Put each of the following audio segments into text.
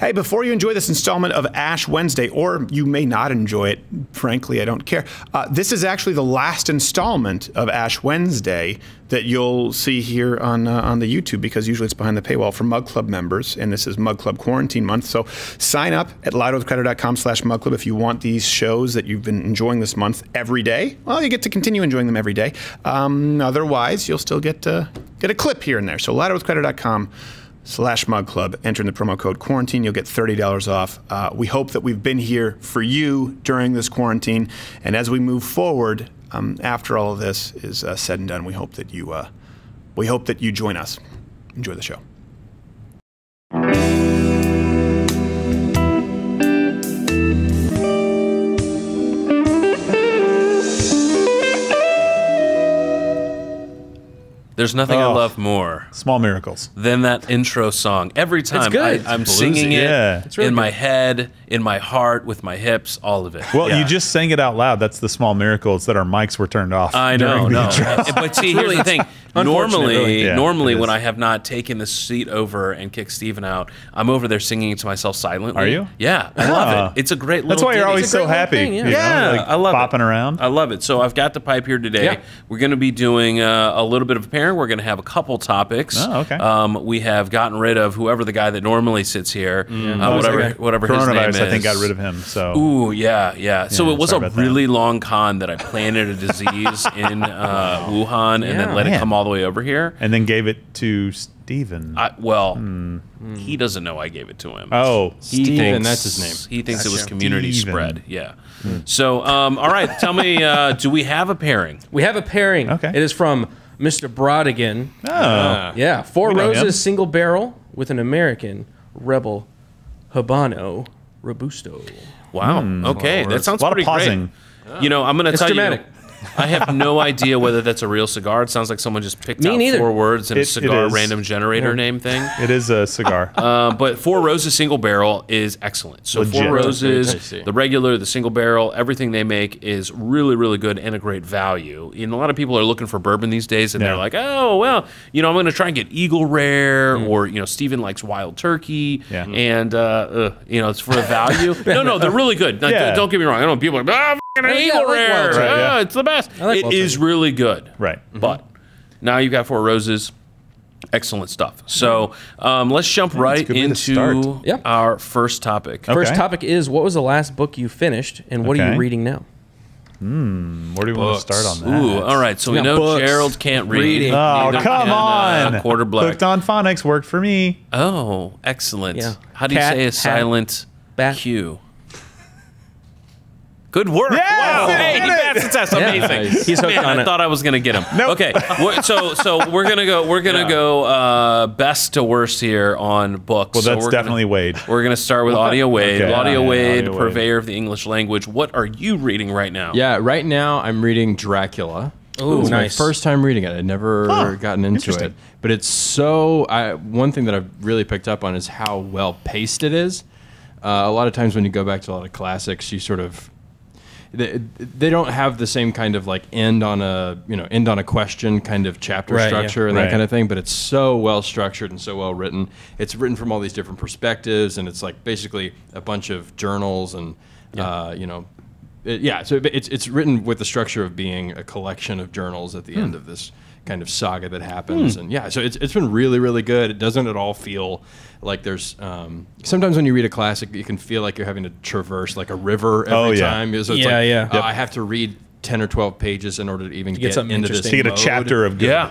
Hey, before you enjoy this installment of Ash Wednesday, or you may not enjoy it, frankly, I don't care. This is actually the last installment of Ash Wednesday that you'll see here on the YouTube, because usually it's behind the paywall for MugClub members, and this is MugClub Quarantine Month. So sign up at loudwithcrowder.com/MugClub if you want these shows that you've been enjoying this month every day. Well, you get to continue enjoying them every day. Otherwise, you'll still get a clip here and there. So loudwithcrowder.com/MugClub. Enter in the promo code quarantine. You'll get $30 off. We hope that we've been here for you during this quarantine, and as we move forward, after all of this is said and done, we hope that you join us. Enjoy the show. There's nothing I love more. Small miracles. Than that intro song. Every time I'm singing it really in my head, in my heart, with my hips, all of it. Well, you just sang it out loud. That's the small miracle. It's that our mics were turned off. I know. But see, here's the thing. Normally when I have not taken the seat over and kicked Steven out, I'm over there singing it to myself silently. Are you? Yeah, I love it. It's a great little That's why you're ditty. always so happy. Thing, you know, like I love bopping around. I love it. So I've got the pipe here today. Yeah. We're going to be doing a little bit of a pairing. We're going to have a couple topics. Oh, okay. We have gotten rid of whoever the guy that normally sits here, whatever his name is. I think got rid of him. So. Ooh, yeah. So it was a really long con that I planted a disease in Wuhan and then let it come all the way over here. And then gave it to Steven. He doesn't know I gave it to him. Oh, Steven, that's his name. He thinks it was community spread. Yeah. So, all right, tell me, do we have a pairing? We have a pairing. Okay. It is from Mr. Brodigan. Oh. Yeah. Four Roses single barrel with an American Rebel Habano Robusto. Wow. Okay, that sounds pretty great. You know, I'm going to tell you. I have no idea whether that's a real cigar. It sounds like someone just picked out 4 words in a cigar random generator name thing. It is a cigar. But Four Roses single barrel is excellent. So Legit. Four Roses, the regular, the single barrel, everything they make is really, really good and a great value. And a lot of people are looking for bourbon these days, and they're like, oh, well, you know, I'm going to try and get Eagle Rare, or, you know, Steven likes Wild Turkey, and, you know, it's for the value. No, they're really good. Don't get me wrong. I know people are like, Eagle Rare. It's the best. It is really good. Right. But now you've got Four Roses. Excellent stuff. So let's jump right into our first topic. Okay. First topic is, what was the last book you finished, and what are you reading now? Where do we want to start on that? Ooh, all right. So we know Gerald can't read. Oh, come on. Quarter Black. Hooked on Phonics worked for me. Oh, excellent. Yeah. How do you say a silent Q? Good work. Yes, wow. Hey, he passed the test. Amazing. He's hooked on it. I thought I was going to get him. Nope. Okay. So we're going to go best to worst here on books. Well, that's definitely Wade. We're going to start with Audio Wade. Okay. Audio Wade, purveyor of the English language. What are you reading right now? Yeah, right now I'm reading Dracula. Oh, it's nice. my first time reading it. I'd never gotten into it. But it's so... one thing that I've really picked up on is how well paced it is. A lot of times when you go back to a lot of classics, you sort of... They don't have the same kind of like end on a question kind of chapter structure and that kind of thing, but it's so well structured and so well written. It's written from all these different perspectives, and it's like basically a bunch of journals and so it's written with the structure of being a collection of journals at the end of this kind of saga that happens. And so it's been really, really good. It doesn't at all feel like there's sometimes when you read a classic, you can feel like you're having to traverse like a river every time. So it's I have to read 10 or 12 pages in order to even get into this. To get a chapter of good.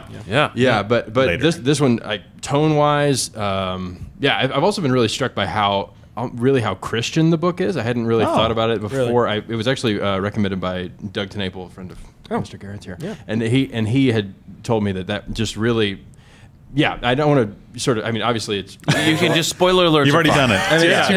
But this one, tone wise, I've also been really struck by how Christian the book is. I hadn't really thought about it before. It was actually recommended by Doug TeNapel, a friend of Mr. Garrett's here, and he had told me that just really. Yeah, I don't want to sort of. I mean, obviously, it's. You can just spoiler alert. You've already done it. I mean, it's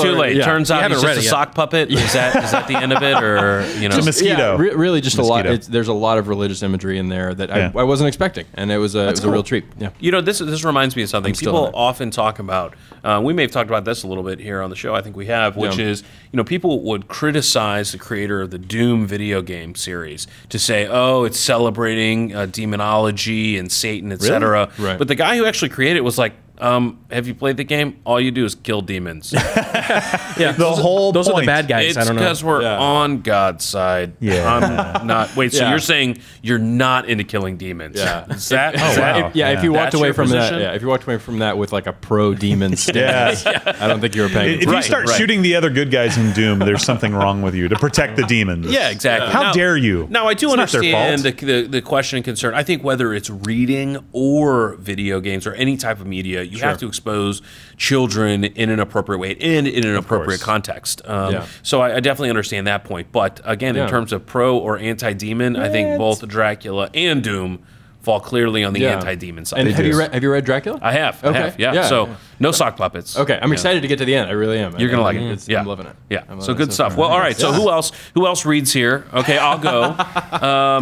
too late. Turns out he's just a sock puppet. Is that the end of it, or you know, it's a mosquito? Yeah, really, just a lot. There's a lot of religious imagery in there that I wasn't expecting, and it was a real treat. Yeah. You know, this reminds me of something people often talk about. We may have talked about this a little bit here on the show. I think we have, which is, you know, people would criticize the creator of the Doom video game series to say, oh, it's celebrating demonology and Satan, etc. Right. But the guy who actually created it was like, Have you played the game? All you do is kill demons. Yeah, The whole those are the point. bad guys. It's I don't know. because we're on God's side. Yeah. I'm not. Wait, so Yeah. you're saying you're not into killing demons? Yeah. Is that? Oh, is that- wow. Yeah, if you walked That's away your from position? that, if you walked away from that with like a pro demon stance, I don't think you were paying. If you Right, start right. shooting the other good guys in Doom, there's something wrong with you to protect the demons. Yeah, exactly. How dare you? Now, I do It's not their understand fault. the question and concern. I think whether it's reading or video games or any type of media, you have to expose children in an appropriate way and in an appropriate course. context. Yeah. So I definitely understand that point. But again, in Yeah. terms of pro or anti-demon, I think both Dracula and Doom fall clearly on the Yeah. anti-demon side. And have you read Dracula? I have. I Okay. have. Yeah. Yeah. So no sock puppets. Okay, I'm excited to get to the end. I really am. You're gonna like it. It's, Yeah. I'm loving it. Yeah. I'm So loving good it stuff. far. Well, all right. So who else reads here? Okay, I'll go.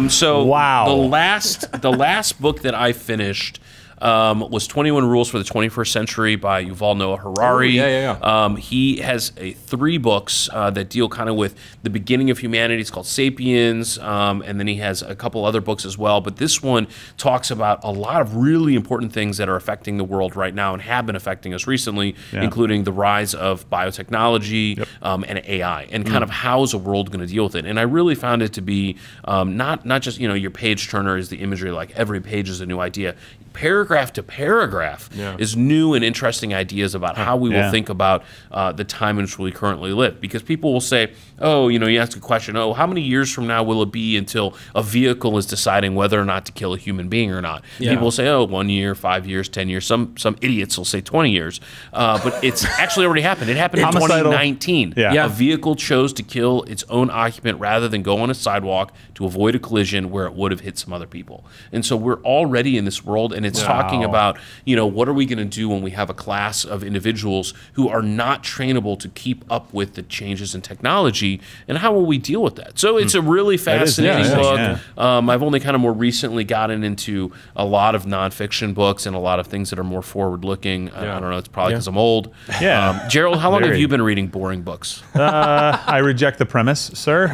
So Wow. the last book that I finished was 21 Rules for the 21st Century by Yuval Noah Harari. Ooh, yeah. He has 3 books that deal kind of with the beginning of humanity. It's called Sapiens, and then he has a couple other books as well. But this one talks about a lot of really important things that are affecting the world right now and have been affecting us recently, including the rise of biotechnology and AI, and kind of how is the world going to deal with it. And I really found it to be not just your page turner is the imagery, like every page is a new idea. Paragraph to paragraph is new and interesting ideas about how we will think about the time in which we currently live. Because people will say, oh, you ask a question, oh, how many years from now will it be until a vehicle is deciding whether or not to kill a human being or not? Yeah. People will say, oh, 1 year, 5 years, 10 years. Some idiots will say 20 years. But it's actually already happened. It happened in Homicidal. 2019. Yeah. A vehicle chose to kill its own occupant rather than go on a sidewalk to avoid a collision where it would have hit some other people. And so we're already in this world, and it's talking about, what are we going to do when we have a class of individuals who are not trainable to keep up with the changes in technology, and how will we deal with that? So it's a really fascinating book. yeah. I've only kind of more recently gotten into a lot of nonfiction books and a lot of things that are more forward-looking. I don't know, it's probably because I'm old. Yeah. Gerald, how long have Very. you been reading boring books? I reject the premise, sir.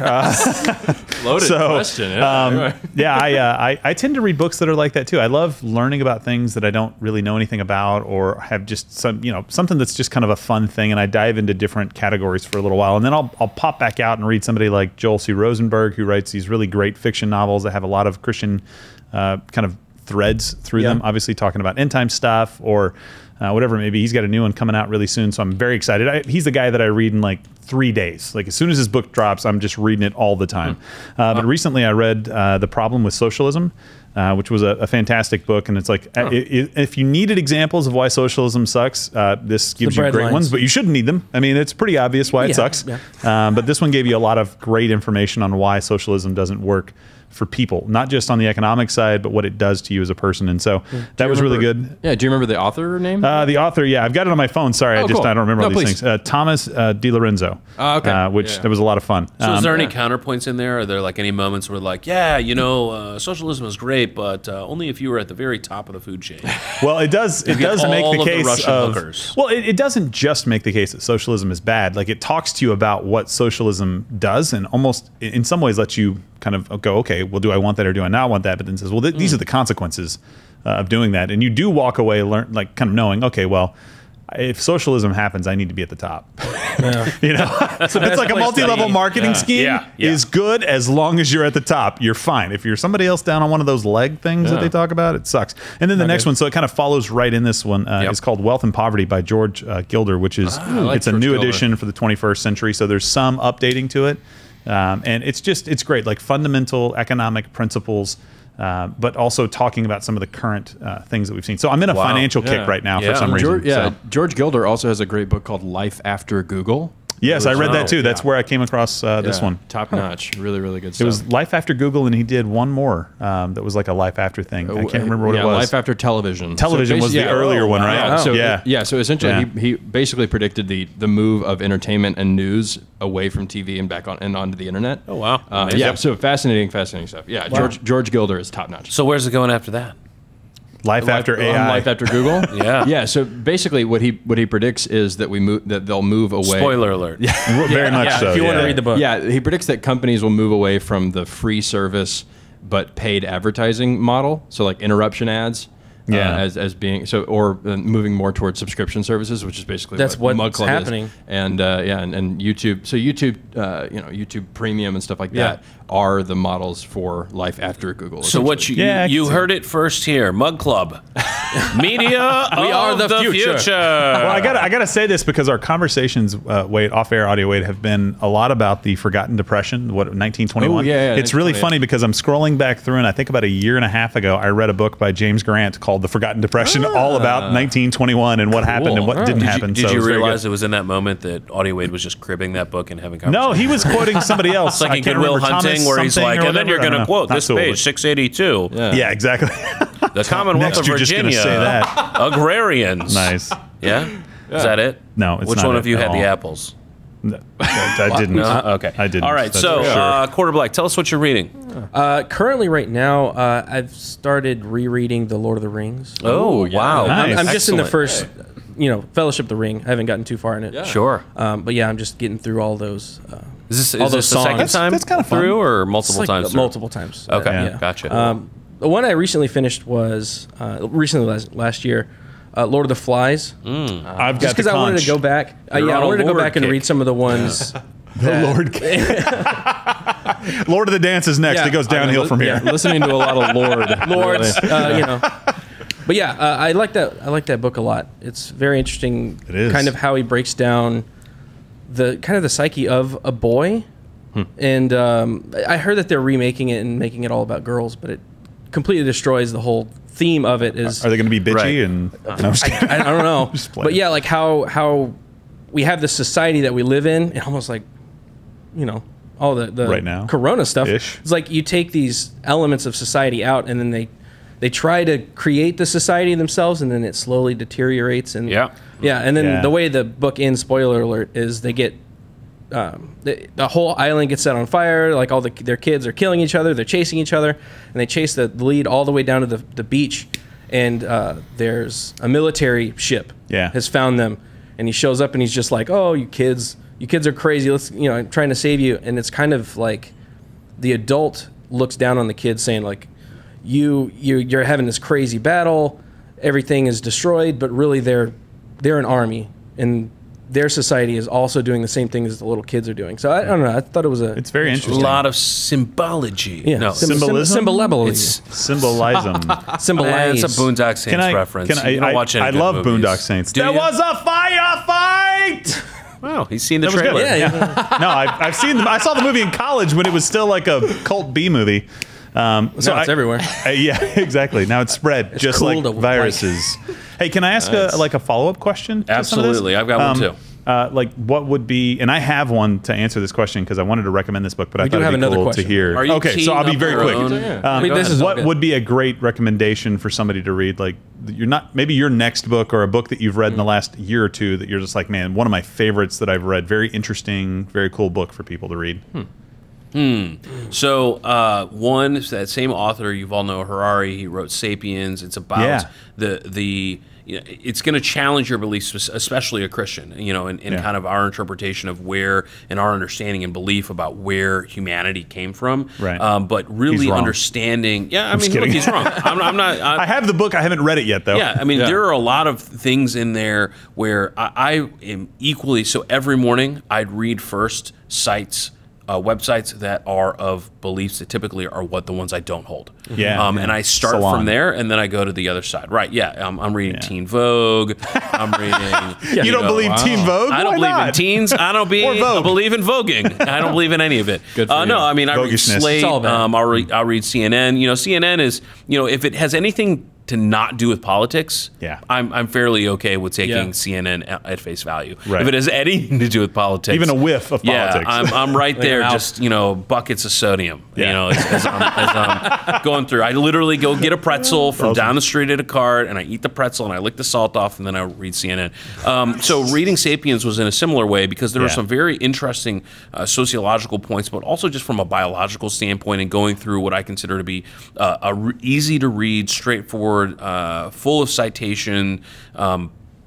Loaded So, question. Yeah. I tend to read books that are like that too. I love learning about things that I don't really know anything about, or have just something that's just kind of a fun thing, and I dive into different categories for a little while, and then I'll pop back out and read somebody like Joel C. Rosenberg, who writes these really great fiction novels that have a lot of Christian kind of threads through them, obviously talking about end time stuff or whatever it may be. He's got a new one coming out really soon, so I'm very excited. He's the guy that I read in like 3 days. Like as soon as his book drops, I'm just reading it all the time. But recently I read The Problem with Socialism, which was a fantastic book. And it's like, if you needed examples of why socialism sucks, this gives you great ones, but you shouldn't need them. I mean, it's pretty obvious why it sucks. Yeah. But this one gave you a lot of great information on why socialism doesn't work for people, not just on the economic side, but what it does to you as a person. And so that was really good. Yeah. Do you remember the author name? The author, I've got it on my phone. Sorry, I don't remember all these things. Thomas DiLorenzo, which that was a lot of fun. So is there any counterpoints in there? Are there like any moments where like, socialism is great, but only if you were at the very top of the food chain? Well, it does make the case Russian of hookers. Well, it doesn't just make the case that socialism is bad. Like it talks to you about what socialism does, and almost in some ways lets you kind of go, okay, well, do I want that or do I not want that? But then says, well, these are the consequences of doing that, and you do walk away kind of knowing, okay, well, if socialism happens, I need to be at the top. So it's like a multi-level marketing scheme is good as long as you're at the top. You're fine. If you're somebody else down on one of those leg things that they talk about, it sucks. And then the next one, so it kind of follows right in this one, is called Wealth and Poverty by George Gilder, which is it's a new edition for the 21st century. So there's some updating to it. And it's great, like fundamental economic principles, but also talking about some of the current things that we've seen. So I'm in a financial kick right now for some reason. George Gilder also has a great book called Life After Google. Yes, I read that too. That's where I came across this one. Top notch. Really, really good stuff. It was Life After Google, and he did one more that was like a Life After thing. I can't remember what it was. Life After Television. Television was the earlier one, right? So essentially he basically predicted the move of entertainment and news away from TV and back on and onto the internet. Oh, wow. So fascinating stuff. Yeah, wow. George Gilder is top notch. So where's it going after that? Life After AI. Life After Google. Yeah. So basically, what he predicts is that they'll move away. Spoiler alert. Very much so. If you want to read the book. Yeah, he predicts that companies will move away from the free service but paid advertising model. So like interruption ads. as being so, or moving more towards subscription services, which is basically That's what's MugClub happening. is. And and YouTube. So YouTube, YouTube Premium and stuff like that are the models for life after Google. So what you heard it first here, MugClub, media. We are the future. Well, I gotta say this because our conversations, off-air audio Wade, have been a lot about the forgotten depression. 1921. Oh, yeah, it's really funny because I'm scrolling back through, and I think about a year and a half ago, I read a book by James Grant called The Forgotten Depression, all about 1921 and what happened and what didn't happen. Did so you realize it was in that moment that Audio Wade was just cribbing that book and having conversations? No, he was quoting somebody else. It's like in Goodwill Hunting, where he's like, and then you're going to quote this page, 682. Yeah, exactly. The Commonwealth of you're just Virginia, gonna say that. agrarians. Nice. Yeah? Is that it? No, it's Which not one it of you at had the all. apples? No, I didn't. No? Okay. I didn't. All right, That's so for sure. Quarter Black, tell us what you're reading. Currently, right now, I've started rereading The Lord of the Rings. Oh, wow. Nice. I'm just in the Excellent. first, Fellowship of the Ring. I haven't gotten too far in it. Sure. But yeah, I'm just getting through all those. Is all this those the second songs. time That's kinda fun. through or multiple times through? Multiple times. Okay, gotcha. The one I recently finished was last year, Lord of the Flies. I've got Just because I wanted to go back. I You're on a wanted to go Lord back and kick. read some of the ones. The Lord. Lord of the Dance is next. Yeah. It goes downhill from here. listening to a lot of Lords, But yeah, I like that. I like that book a lot. It's very interesting. It is. Kind of how he breaks down the psyche of a boy, and I heard that they're remaking it and making it all about girls, but it completely destroys the whole theme of it. Is Are they going to be bitchy? Right. And no, I'm just kidding. I don't know, Just playing. but yeah, like how we have this society that we live in, and almost like all the Right now? Corona stuff. Ish. It's like you take these elements of society out, and then they try to create the society themselves, and then it slowly deteriorates. And Yeah. and then Yeah. the way the book ends, spoiler alert, is they get the whole island gets set on fire. Like their kids are killing each other, they're chasing each other, and they chase the lead all the way down to the beach. And there's a military ship has found them, and he shows up and he's just like, "Oh, you kids are crazy. Let's I'm trying to save you." And it's kind of like the adult looks down on the kids, saying like, you're having this crazy battle, everything is destroyed, but really they're an army, and their society is also doing the same thing as the little kids are doing. So I don't know. I thought it was It's very A interesting. lot of symbology. yeah, No, Symbolism? it's Symbolism. symbolize. it's a Boondock Saints reference. You don't watch any I good love movies. Boondock Saints. Do There you? was a firefight! Wow, he's seen the That was good. trailer. Yeah. No, I've seen them. I saw the movie in college when it was still like a cult B movie. So it's everywhere. Yeah, exactly. Now it's spread just cool like to viruses. Hey, can I ask a follow-up question? to some of this? Absolutely. I've got one too. What would be, and I have one to answer this question because I wanted to recommend this book, but I thought do have it'd be another cool question. to hear. Are you Okay, keying so I'll be up very your quick. own? This is all What good. would be a great recommendation for somebody to read? Like, maybe your next book or a book that you've read in the last year or two that you're just like, man, one of my favorites that I've read. Very interesting, very cool book for people to read. So one, that same author, you all know Harari. He wrote *Sapiens*. It's about the it's going to challenge your beliefs, especially a Christian. In kind of our interpretation of where and our understanding and belief about where humanity came from. Right. But really He's wrong. understanding. Yeah, I mean, kidding. look, he's wrong. I'm not. I have the book. I haven't read it yet, though. Yeah, I mean, there are a lot of things in there where I am equally. So every morning I'd read first sites. Websites that are of beliefs that typically are what the ones I don't hold. Yeah. And I start Salon. from there, and then I go to the other side. Right, yeah. I'm reading Teen Vogue. I'm reading... You don't believe Teen Vogue? I don't Why believe in not? teens. I don't Or Vogue. believe in voguing. I don't believe in any of it. Good for you. No, I mean, I read Voguishness. Slate. It's all bad. I'll read CNN. CNN is, if it has anything to not do with politics, I'm fairly okay with taking CNN at face value. Right. If it has anything to do with politics, Even a whiff of politics. I'm right there, just buckets of sodium. As I'm going through. I literally go get a pretzel from down the street at a cart, and I eat the pretzel, and I lick the salt off, and then I read CNN. So reading *Sapiens* was in a similar way because there were some very interesting sociological points, but also just from a biological standpoint, and going through what I consider to be easy to read, straightforward, full of citation,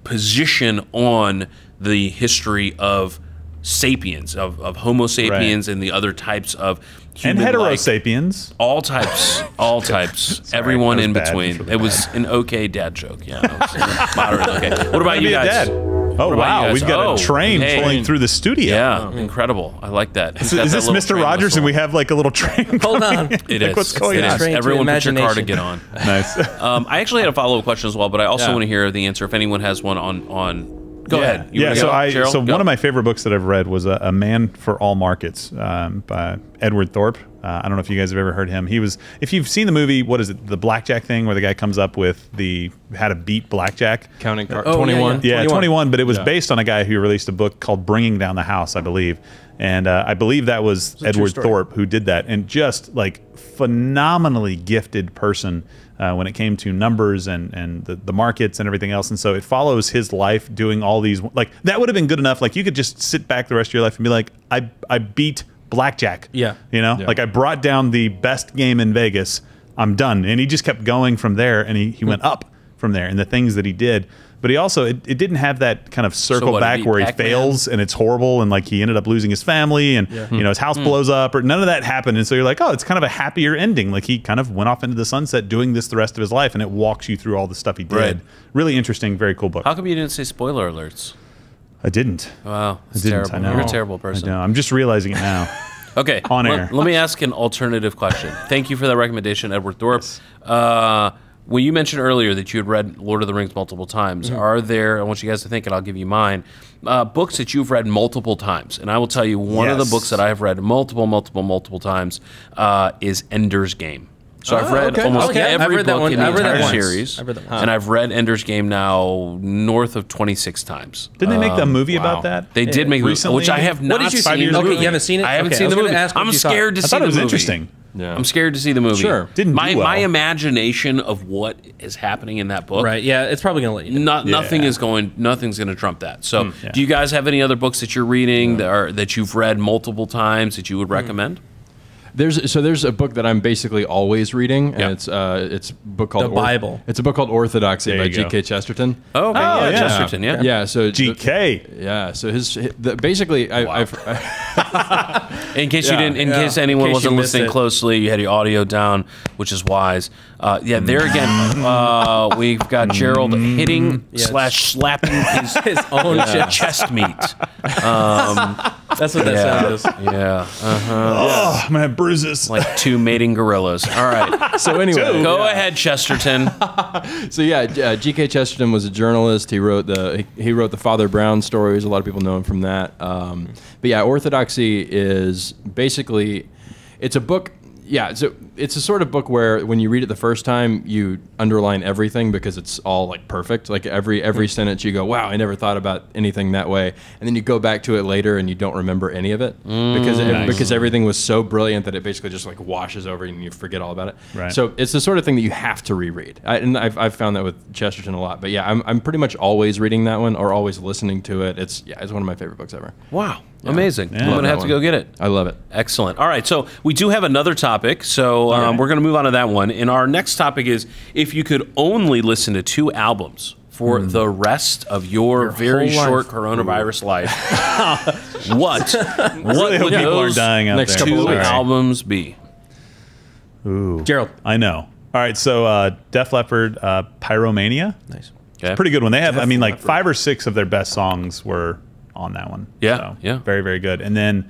position on the history of sapiens, of Homo sapiens and the other types of And human heterosapiens. all types, everyone in between. It was an okay dad joke. Yeah, it was moderate okay. What about you Be a guys? dad. Oh, about wow. you guys? We've got a train pulling through the studio. Yeah, incredible. I like that. Is this Mr. Rogers and we have like a little train? Hold on. It is. What's going on? Train to Everyone put your car to imagination. get on. Nice. I actually had a follow-up question as well, but I also Yeah. want to hear the answer if anyone has one on Go ahead. You Yeah, wanna so go, Cheryl? so Go. one of my favorite books that I've read was A Man for All Markets by Edward Thorp. I don't know if you guys have ever heard him. He was, if you've seen the movie, what is it, the blackjack thing, where the guy comes up with how to beat blackjack. Counting card. Oh, 21. Yeah, 21. But it was Yeah. based on a guy who released a book called Bringing Down the House, I believe. And I believe that was Edward story. Thorp who did that. And just like phenomenally gifted person when it came to numbers and the markets and everything else. And so it follows his life doing all these, like that would have been good enough. Like you could just sit back the rest of your life and be like, I beat blackjack. Yeah. You know, Yeah. like I brought down the best game in Vegas. I'm done. And he just kept going from there, and he went up from there and the things that he did. But he also, it didn't have that kind of circle what, back he where he Pac-Man? fails and it's horrible and like he ended up losing his family and you know his house blows up, or none of that happened. And so you're like, oh, it's kind of a happier ending. Like he kind of went off into the sunset doing this the rest of his life, and it walks you through all the stuff he did. Right. Really interesting, very cool book. How come you didn't say spoiler alerts? I didn't. Wow, it's I didn't. terrible. I know. You're a terrible I person. know. I'm just realizing it now. Okay, On air. Let me ask an alternative question. Thank you for that recommendation, Edward Thorp. When you mentioned earlier that you had read Lord of the Rings multiple times, are there, I want you guys to think, and I'll give you mine, books that you've read multiple times? And I will tell you, one of the Yes. books that I have read multiple times is Ender's Game. So I've read okay. almost Okay, I've every read that book one. in the I've read that entire once. series. I've read that once. And I've read Ender's Game now north of 26 times. Didn't they make the movie wow. about that? They did make a movie, recently? which I have not What did you seen. see? the Okay, movie. you haven't seen it? I haven't Okay, seen I was the gonna movie. ask what I'm you thought. scared to I see thought the it was movie. interesting. Yeah. I'm scared to see the movie. Sure. Didn't do my well. imagination of what is happening in that book. Right. Yeah, it's probably going to let you know. Nothing's going to trump that. So, do you guys have any other books that you're reading that you've read multiple times that you would recommend? There's a book that I'm basically always reading, and Yeah. it's a book called The Bible. It's a book called Orthodoxy There by you go. G.K. Chesterton. Oh, okay. Oh, yeah, yeah. Chesterton. Yeah. Yeah, so GK. Yeah, so basically, I've In case you didn't, in case anyone In case wasn't you missed listening it. closely, you had your audio down, which is wise. Yeah, there again, we've got Gerald hitting / slapping His own chest. chest meat. That's what that sound is. Yeah, Oh, I'm gonna have bruises. like two mating gorillas. All right, so anyway, go ahead, Chesterton. So yeah, G.K. Chesterton was a journalist. He wrote the Father Brown stories. A lot of people know him from that. But yeah, Orthodoxy is basically, it's a book. Yeah, so it's a sort of book where when you read it the first time, you underline everything because it's all like perfect. Like every sentence you go, wow, I never thought about anything that way. And then you go back to it later and you don't remember any of it because everything was so brilliant that it basically just like washes over you and you forget all about it. Right. So it's the sort of thing that you have to reread. And I've found that with Chesterton a lot. But yeah, I'm pretty much always reading that one or always listening to it. It's one of my favorite books ever. Wow, amazing! I'm Love gonna that have to one. go get it. I love it. Excellent. All right, so we do have another topic, so we're going to move on to that one. And our next topic is if you could only listen to 2 albums for the rest of your very whole short life. coronavirus life, what really hope would people are those dying out next there. couple 2 weeks. albums be? Ooh, Gerald. I know. All right, so Def Leppard, Pyromania. Nice. Okay. Pretty good one. They have, I mean, like 5 or 6 of their best songs were on that one. Yeah, So, yeah. Very, very good. And then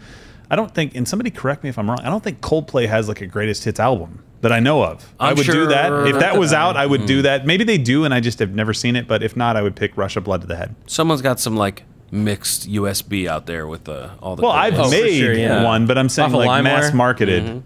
I don't think, and somebody correct me if I'm wrong, I don't think Coldplay has like a greatest hits album that I know of. I I'm would do that. sure- If that was out, I would do that. Maybe they do, and I just have never seen it. But if not, I would pick Rush of Blood to the Head. Someone's got some like mixed USB out there with all the. Well, I've goodness. for made sure, yeah. one, but I'm saying Off of like LimeWire? mass marketed.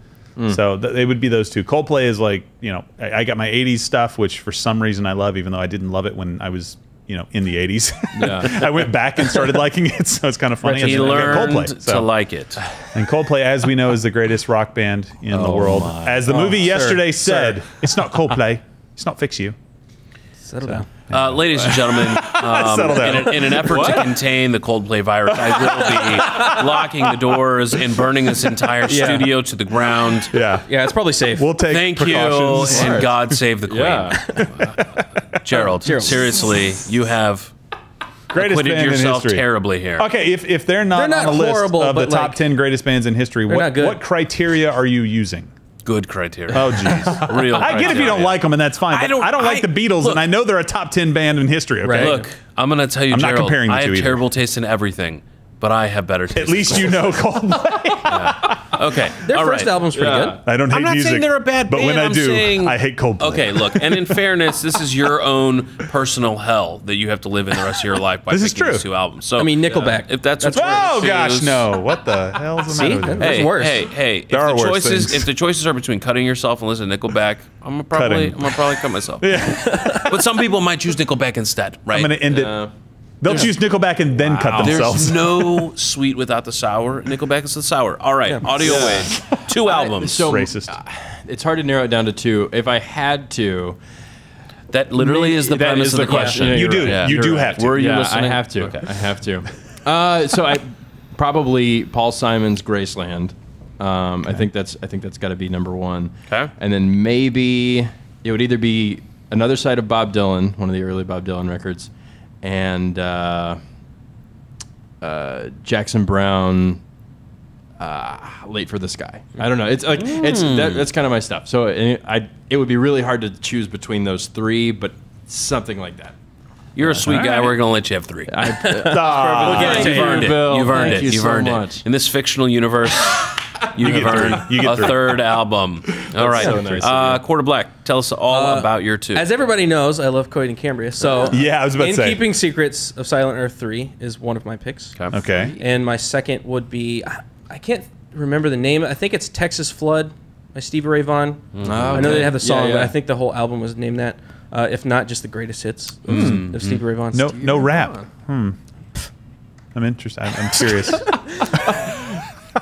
So they would be those 2. Coldplay is like, you know, I got my 80s stuff, which for some reason I love, even though I didn't love it when I was, you know, in the 80s. Yeah. I went back and started liking it, so it's kind of funny. He And then I got learned Coldplay, so. to like it. And Coldplay, as we know, is the greatest rock band in the world. As the movie yesterday said, it's not Coldplay. It's not Fix You. Settle down. Ladies and gentlemen, Settle down. in an effort to contain the Coldplay virus, I will be locking the doors and burning this entire studio to the ground. Yeah. Yeah, it's probably safe. We'll take Thank precautions. you, and God save the Queen. Yeah. Gerald, seriously, you have Greatest acquitted band in yourself history. terribly here. Okay, if they're not, They're not on the horrible, list of the but, top like, 10 greatest bands in history, not good. what criteria are you using? Good criteria. Oh, jeez. Real I get if you don't criteria. like them, and that's fine. But I don't like the Beatles, look, and I know they're a top 10 band in history. Okay, Right. Look, I'm going to tell you, I'm not Gerald, comparing the I two have either. terrible taste in everything, but I have better taste. At least you know Coldplay. Okay. Their all first right. album's pretty good. I don't hate I'm not music, saying they're a bad but band. when I I'm do, saying- I hate Coldplay. Okay, look, and in fairness, this is your own personal hell that you have to live in the rest of your life by This is picking true. these two albums. So I mean, Nickelback. if that's what Oh you gosh, choose- no! What the hell's the matter with you? There's Hey, worse. hey! There are worse If things. the choices are between cutting yourself and listening to Nickelback, I'm Cutting. gonna probably cut myself. Yeah, But some people might choose Nickelback instead, right? I'm gonna end it. They'll choose Nickelback and then cut themselves. There's no sweet without the sour. Nickelback is the sour. All right, Audio Wave, 2 albums. So Racist. It's hard to narrow it down to 2. If I had to, That literally is the that premise is of the the question. question. You do. Yeah. You You're do right. have to. Were you yeah, listening? I have to. Okay. I have to. So I probably Paul Simon's Graceland. I think that's got to be number 1. Okay. And then maybe it would either be Another Side of Bob Dylan, one of the early Bob Dylan records, and Jackson Brown. Late for the Sky. I don't know. It's like that's kind of my stuff. So it would be really hard to choose between those 3, but something like that. You're a sweet guy. We're gonna let you have 3. Ah. Thank You've you, earned it. Bill. You've earned Thank it. you You've so earned much. it. In this fictional universe, you have get 3. earned You get a 3. 3rd album. All right. so nice of you. Quarter Black, tell us all about your 2. As everybody knows, I love Coheed and Cambria. So Yeah, I was about to In say. Keeping Secrets of Silent Earth 3 is one of my picks. Okay. And my second would be, I can't remember the name. I think it's Texas Flood by Stevie Ray Vaughan. I know they have the song, but I think the whole album was named that. If not, just the greatest hits of Stevie Ray Vaughan. No rap. I'm interested. I'm curious.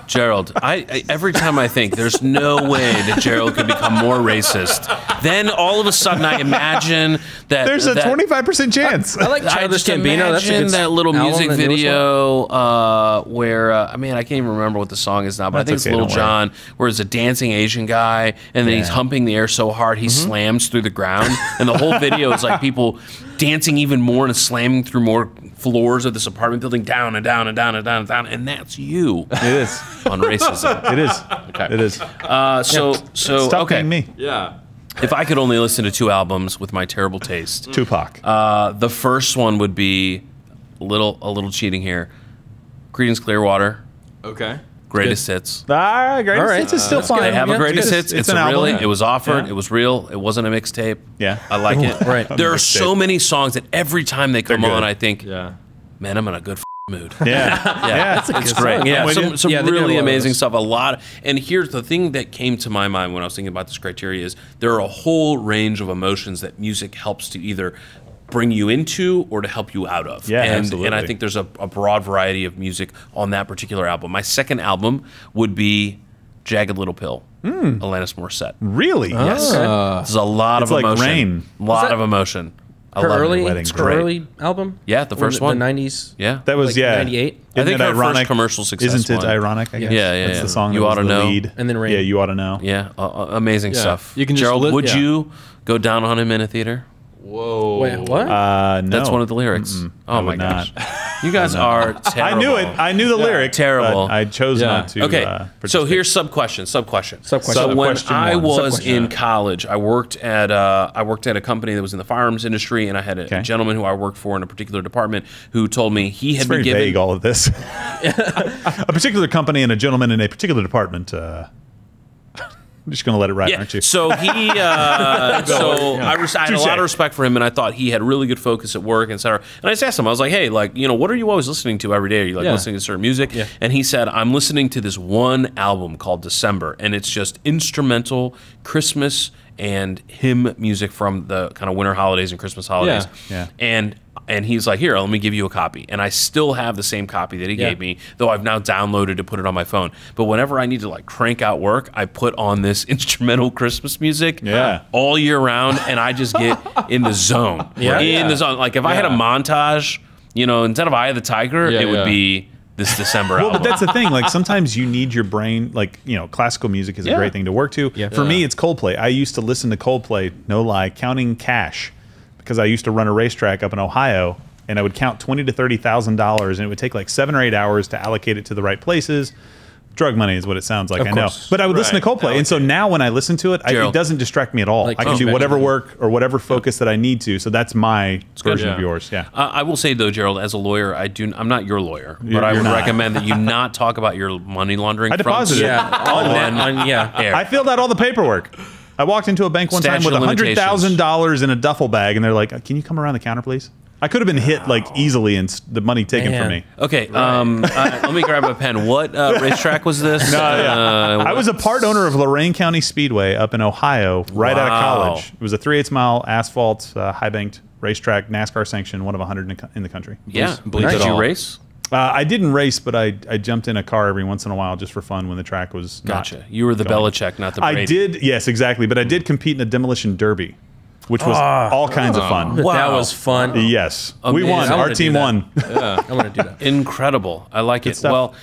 Gerald, I every time I think there's no way that Gerald could become more racist, then all of a sudden I imagine that There's a 25% chance. I like I Childish just Gambino. That's a imagine good that little album, music that newest one. video where I can't even remember what the song is now, but That's I think okay, it's Lil don't worry. Jon, where it's a dancing Asian guy, and then he's humping the air so hard he slams through the ground, and the whole video is like people dancing even more and slamming through more floors of this apartment building, down and down and down and down and down, and that's you It is. on racism. It is. Okay. It is. So Stop okay. being me. Yeah. If I could only listen to 2 albums with my terrible taste, Tupac. the first one would be a little cheating here. Creedence Clearwater, Okay. greatest hits. Greatest All right. hits is still That's fine. They have a greatest hits. It's It's an a really. album. It was offered. Yeah. It was real. It wasn't a mixtape. Yeah. I like it. Right. There are so Mixtape. many songs that every time they come They're good. on, I think, Yeah. man, I'm in a good mood. Yeah. Yeah, it's great. song. Yeah, I'm with some you. some Yeah, they do have a really lot of amazing those. stuff. A lot. And here's the thing that came to my mind when I was thinking about this criteria is there are a whole range of emotions that music helps to either bring you into or to help you out of. Yeah, and absolutely. I think there's a broad variety of music on that particular album. My second album would be Jagged Little Pill, Alanis Morissette. Really? Yes. There's a lot It's of like emotion. Rain. Lot of emotion. I Her love early, it. Wedding's her great. early album? Yeah, the first one. The 90s. Yeah. That was, Like yeah. 98? I think Isn't it her first ironic? commercial success Isn't it one. ironic, I guess? Yeah, yeah, That's yeah. the song You that was Oughta the know. lead. And then Rain. Yeah, You Oughta Know. Yeah, amazing stuff. You can just Gerald, would yeah. you go down on him in a theater? Whoa. Wait, what? No. That's one of the lyrics. I Oh my would gosh, not. you guys are terrible. I knew it. I knew the lyric. Terrible. But I chose Yeah. not to. Okay, so participate. here's sub question. So when Sub-question I one. was Sub-question in one. college, I worked at a company that was in the firearms industry, and I had a Okay. gentleman who I worked for in a particular department who told me he had It's been very given. vague, all of this. A particular company and a gentleman in a particular department. I'm just going to let it ride, aren't you? So he, I had a Touche. lot of respect for him, and I thought he had really good focus at work, et cetera. And I just asked him, I was like, hey, like, what are you always listening to every day? Are you like listening to certain music? Yeah. And he said, I'm listening to this one album called December, and it's just instrumental Christmas and hymn music from the kind of winter holidays and Christmas holidays. Yeah. And he's like, here, let me give you a copy. And I still have the same copy that he gave me, though I've now downloaded to put it on my phone. But whenever I need to like crank out work, I put on this instrumental Christmas music all year round, and I just get in the zone. The zone. Like if I had a montage, instead of Eye of the Tiger, it would be this December album. Well, but that's the thing. Like sometimes you need your brain. Like classical music is a great thing to work to. For me, it's Coldplay. I used to listen to Coldplay. No lie, Counting Cash, because I used to run a racetrack up in Ohio, and I would count $20,000 to $30,000, and it would take like 7 or 8 hours to allocate it to the right places. Drug money is what it sounds like, I know. But I would listen to Coldplay, and so now when I listen to it, it doesn't distract me at all. I can do whatever work or whatever focus that I need to. So that's my version of yours. Yeah. I will say though, Gerald, as a lawyer, I'm not your lawyer, but I would recommend that you not talk about your money laundering. I deposited it. I filled out all the paperwork. I walked into a bank one time with $100,000 in a duffel bag, and they're like, "Can you come around the counter, please?" I could have been hit like easily and the money taken from me. Okay, let me grab a pen. What racetrack was this? I was a part owner of Lorain County Speedway up in Ohio right out of college. It was a 3/8 mile asphalt, high banked racetrack, NASCAR sanctioned, one of 100 in the country. Yeah, did you race? I didn't race, but I jumped in a car every once in a while just for fun when the track was Gotcha. You were the Belichick, not the Brady. I did, yes, exactly. But I did compete in a demolition derby, which was all kinds of fun. Wow. That was fun. Yes. We won. Our team won. Yeah. I want to do that. Incredible. I like it. Well,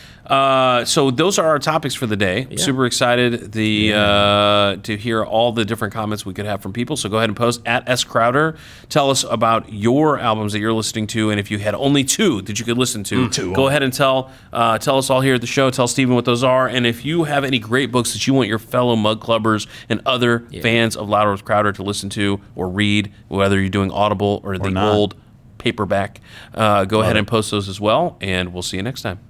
so those are our topics for the day. Yeah. Super excited to hear all the different comments we could have from people. So go ahead and post at @SCrowder. Tell us about your albums that you're listening to, and if you had only 2 that you could listen to, go ahead and tell us all here at the show. Tell Stephen what those are, and if you have any great books that you want your fellow Mug Clubbers and other fans of Louder with Crowder to listen to or read, whether you're doing Audible or the old paperback, go ahead and post those as well, and we'll see you next time.